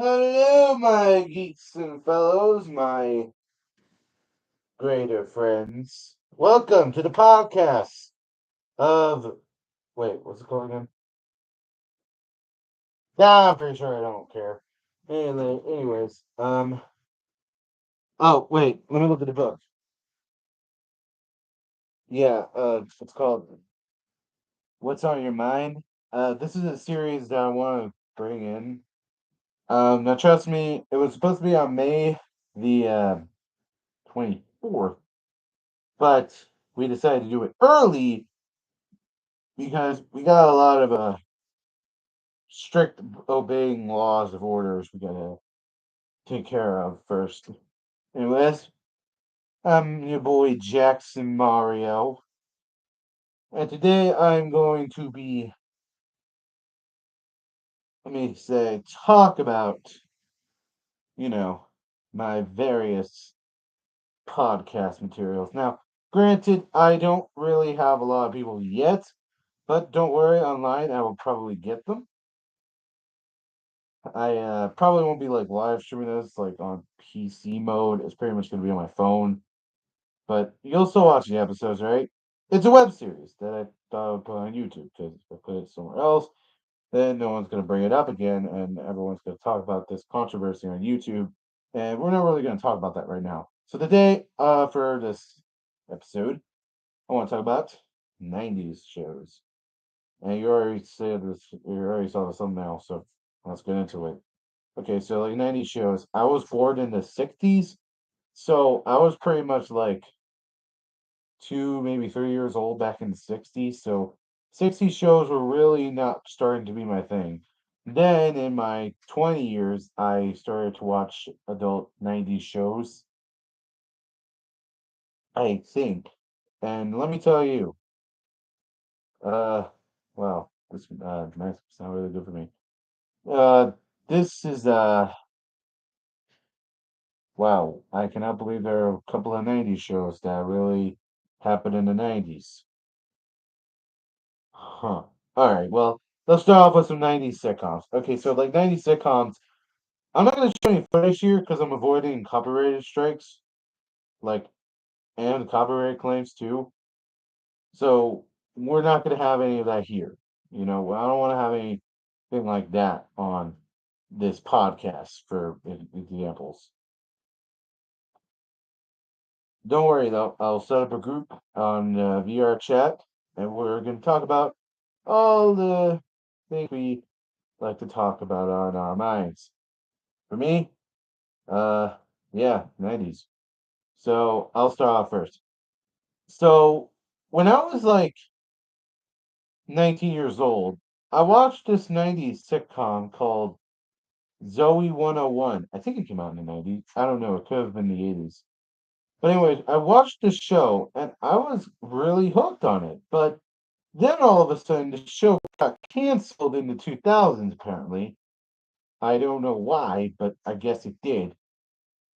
Hello, my geeks and fellows, my greater friends. Welcome to the podcast of. Wait, what's it called again? Nah, I'm pretty sure I don't care. Anyways, Oh, wait, let me look at the book. Yeah, it's called What's on Your Mind? This is a series that I want to bring in. Now trust me, it was supposed to be on May the 24th, but we decided to do it early because we got a lot of strict obeying laws of orders we gotta take care of first. Anyways, I'm your boy Jackson Mario, and today I'm going to be, let me say, talk about, you know, my various podcast materials. Now, granted, I don't really have a lot of people yet, but don't worry, online I will probably get them. I probably won't be like live streaming this like on PC mode. It's pretty much gonna be on my phone. But you'll still watch the episodes, right? It's a web series that I thought I would put on YouTube because if I put it somewhere else, then no one's gonna bring it up again, and everyone's gonna talk about this controversy on YouTube. And we're not really gonna talk about that right now. So today, for this episode, I want to talk about '90s shows. And you already said this. You already saw the thumbnail, so let's get into it. Okay, so like '90s shows. I was born in the '60s, so I was pretty much like 2, maybe 3 years old back in the '60s. So '60s shows were really not starting to be my thing. Then in my 20 years, I started to watch adult '90s shows, I think. And let me tell you, uh, well, this nice, it's not really good for me. Uh, this is wow, I cannot believe there are a couple of '90s shows that really happened in the '90s. Huh. All right. Well, let's start off with some '90s sitcoms. Okay, so like '90s sitcoms, I'm not gonna show any footage here because I'm avoiding copyrighted strikes, like and copyright claims too. So we're not gonna have any of that here. I don't want to have anything like that on this podcast for examples. Don't worry though, I'll set up a group on VR chat, and we're gonna talk about all the things we like to talk about on our minds. For me, uh, yeah, '90s. So I'll start off first. So when I was like 19 years old, I watched this '90s sitcom called Zoe 101. I think it came out in the '90s. I don't know. It could have been the '80s. But anyways, I watched the show and I was really hooked on it. But then all of a sudden, the show got canceled in the 2000s. Apparently, I don't know why, but I guess it did.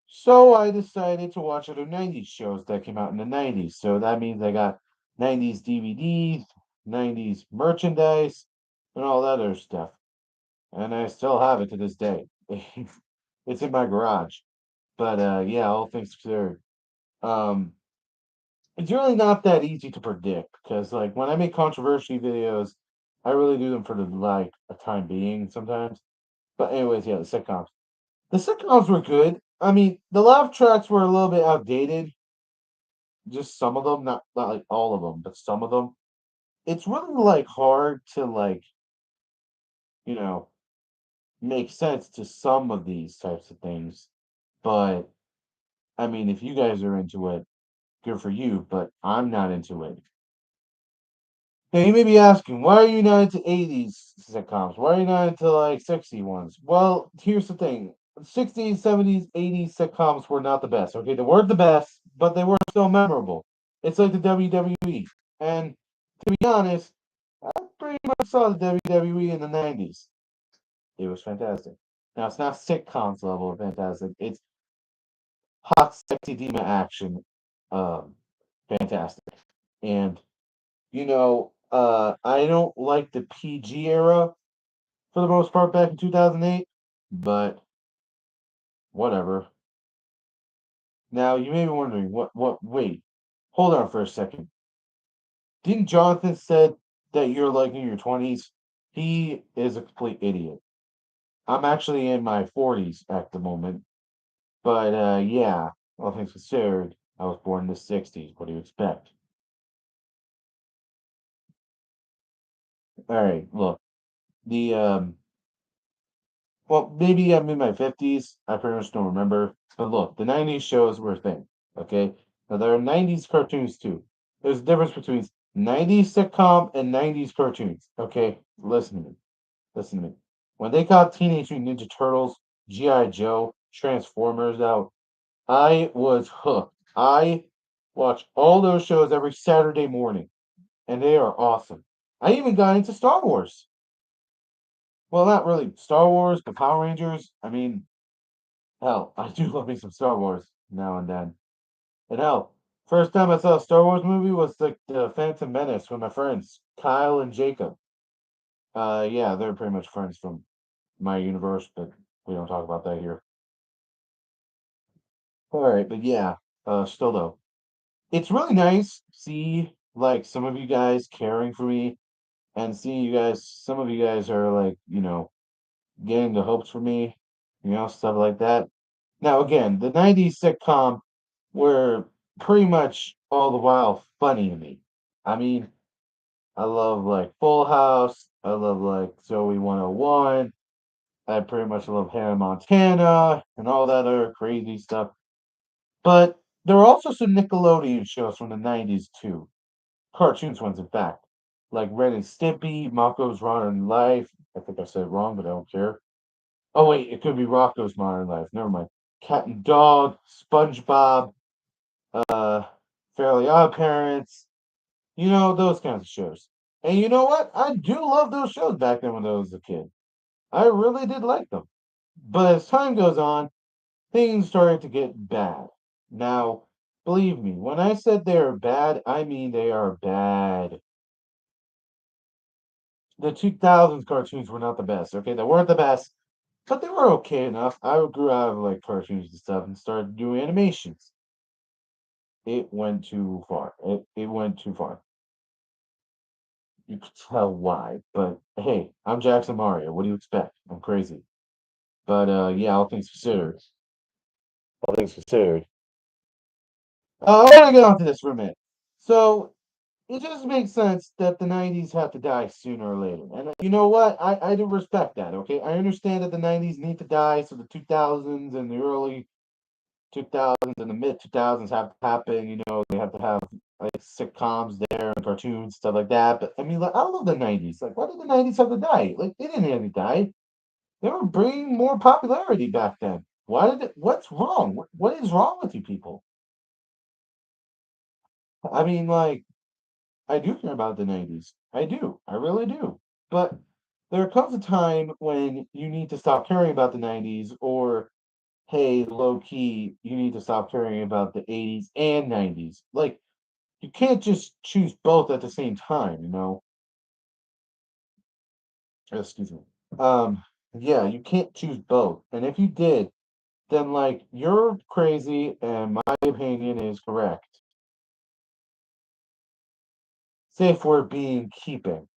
So I decided to watch other '90s shows that came out in the '90s. So that means I got '90s DVDs, '90s merchandise, and all that other stuff. And I still have it to this day. It's in my garage. But yeah, all things considered, um, it's really not that easy to predict because like when I make controversy videos, I really do them for the like a time being sometimes. But anyways, yeah, the sitcoms. The sitcoms were good. I mean, the laugh tracks were a little bit outdated. Just some of them, not like all of them, but some of them. It's really like hard to like, you know, make sense to some of these types of things. But I mean, if you guys are into it, good for you, but I'm not into it. Now you may be asking, why are you not into '80s sitcoms? Why are you not into like '60s ones? Well, here's the thing. '60s, '70s, '80s sitcoms were not the best. Okay, they weren't the best, but they were still memorable. It's like the WWE. And to be honest, I pretty much saw the WWE in the '90s. It was fantastic. Now it's not sitcoms level of fantastic. It's hot, sexy demon action, um, fantastic. And I don't like the PG era for the most part back in 2008, but whatever. Now you may be wondering, wait, hold on for a second. Didn't Jonathan said that you're like in your 20s? He is a complete idiot. I'm actually in my 40s at the moment, but yeah, all things considered, I was born in the 60s. What do you expect? All right, look, the well, maybe I'm in my 50s. I pretty much don't remember. But look, the 90s shows were a thing. Okay. Now there are 90s cartoons too. There's a difference between 90s sitcom and 90s cartoons. Okay. Listen to me. Listen to me. When they got Teenage Mutant Ninja Turtles, G.I. Joe, Transformers out, I was hooked. I watch all those shows every Saturday morning, and they are awesome. I even got into Star Wars. Well, not really Star Wars, but Power Rangers. I mean, hell, I do love me some Star Wars now and then. And hell, first time I saw a Star Wars movie was like the Phantom Menace with my friends, Kyle and Jacob. Yeah, they're pretty much friends from my universe, but we don't talk about that here. All right, but yeah, still though, it's really nice to see like some of you guys caring for me and seeing you guys. Some of you guys are like, getting the hopes for me, stuff like that. Now, again, the 90s sitcom were pretty much all the while funny to me. I mean, I love like Full House. I love like Zoe 101. I pretty much love Hannah Montana and all that other crazy stuff. But there are also some Nickelodeon shows from the 90s too. Cartoons ones, in fact. Like Ren and Stimpy, Marco's Modern Life. I think I said it wrong, but I don't care. Oh, wait, it could be Rocco's Modern Life. Never mind. Cat and Dog, SpongeBob, uh, Fairly Odd Parents, those kinds of shows. And you know what? I do love those shows back then when I was a kid. I really did like them. But as time goes on, things started to get bad. Now, believe me, when I said they are bad, I mean they are bad. The 2000s cartoons were not the best, okay? They weren't the best, but they were okay enough. I grew out of like cartoons and stuff and started doing animations. It went too far. It went too far. You could tell why, but hey, I'm Jackson Mario. What do you expect? I'm crazy. But yeah, all things considered, I want to get onto this for a minute. So it just makes sense that the 90s have to die sooner or later. And you know what? I do respect that, okay? I understand that the 90s need to die, so the 2000s and the early 2000s and the mid 2000s have to happen. They have to have like sitcoms there and cartoons, stuff like that. But I mean, like, I love the 90s. Like, why did the 90s have to die? Like, they didn't have to die. They were bringing more popularity back then. What's wrong? What is wrong with you people? I mean, like, I do care about the 90s. I do. I really do. But there comes a time when you need to stop caring about the 90s, or hey, low key, you need to stop caring about the 80s and 90s. Like, you can't just choose both at the same time. Excuse me. Um, yeah, you can't choose both. And if you did, then like you're crazy and my opinion is correct. Safe word being keeping.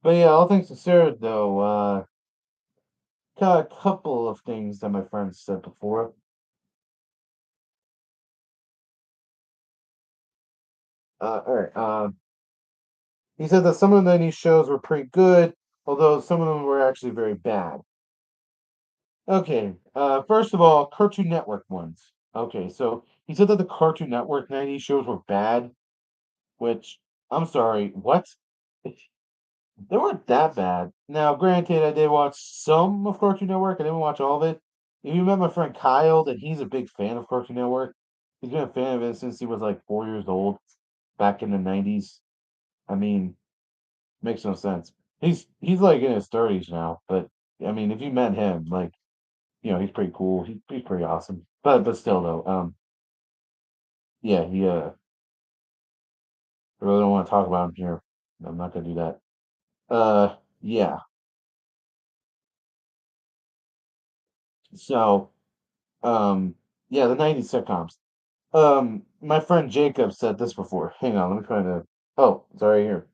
But yeah, all things considered though, got a couple of things that my friends said before. All right. He said that some of the 90s shows were pretty good, although some of them were actually very bad. Okay. First of all, Cartoon Network ones. Okay, so he said that the Cartoon Network 90s shows were bad, which I'm sorry, what? They weren't that bad. Now, granted, I did watch some of Cartoon Network. I didn't watch all of it. If you met my friend Kyle, that he's a big fan of Cartoon Network. He's been a fan of it since he was like 4 years old, back in the 90s. I mean, makes no sense. He's like in his 30s now, but I mean, if you met him, like, he's pretty cool. He's pretty awesome. But still though, yeah, I really don't want to talk about him here. I'm not gonna do that. Yeah. So, um, yeah, the 90s sitcoms. My friend Jacob said this before. Hang on, let me try to. Oh, sorry here.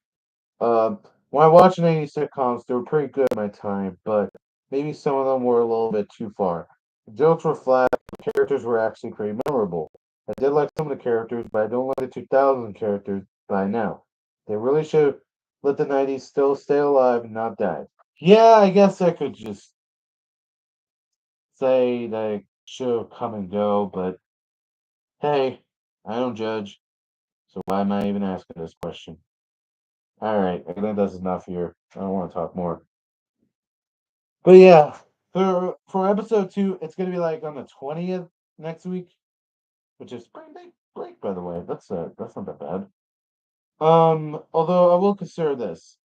When I watched 90s sitcoms, they were pretty good at my time, but maybe some of them were a little bit too far. The jokes were flat, the characters were actually pretty memorable. I did like some of the characters, but I don't like the 2000 characters by now. They really should let the 90s still stay alive and not die. Yeah, I guess I could just say they should have come and go, but hey, I don't judge, so why am I even asking this question? All right, I think that's enough here. I don't want to talk more. But yeah, for episode two, it's gonna be like on the 20th next week, which is pretty big break, by the way. That's not that bad. Although I will consider this,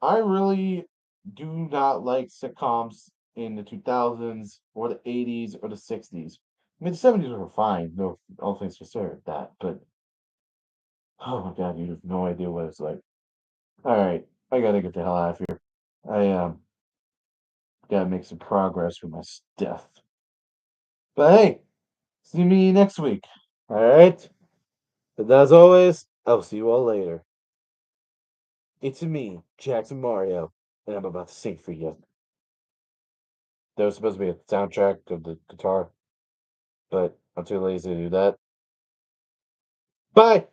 I really do not like sitcoms in the 2000s or the 80s or the 60s. I mean, the 70s were fine, no, all things considered, that, but oh my god, you have no idea what it's like. All right, I gotta get the hell out of here. I gotta make some progress with my stuff. But hey, see me next week. All right. And as always, I'll see you all later. It's me, Jackson Mario, and I'm about to sing for you. That was supposed to be a soundtrack of the guitar, but I'm too lazy to do that. Bye.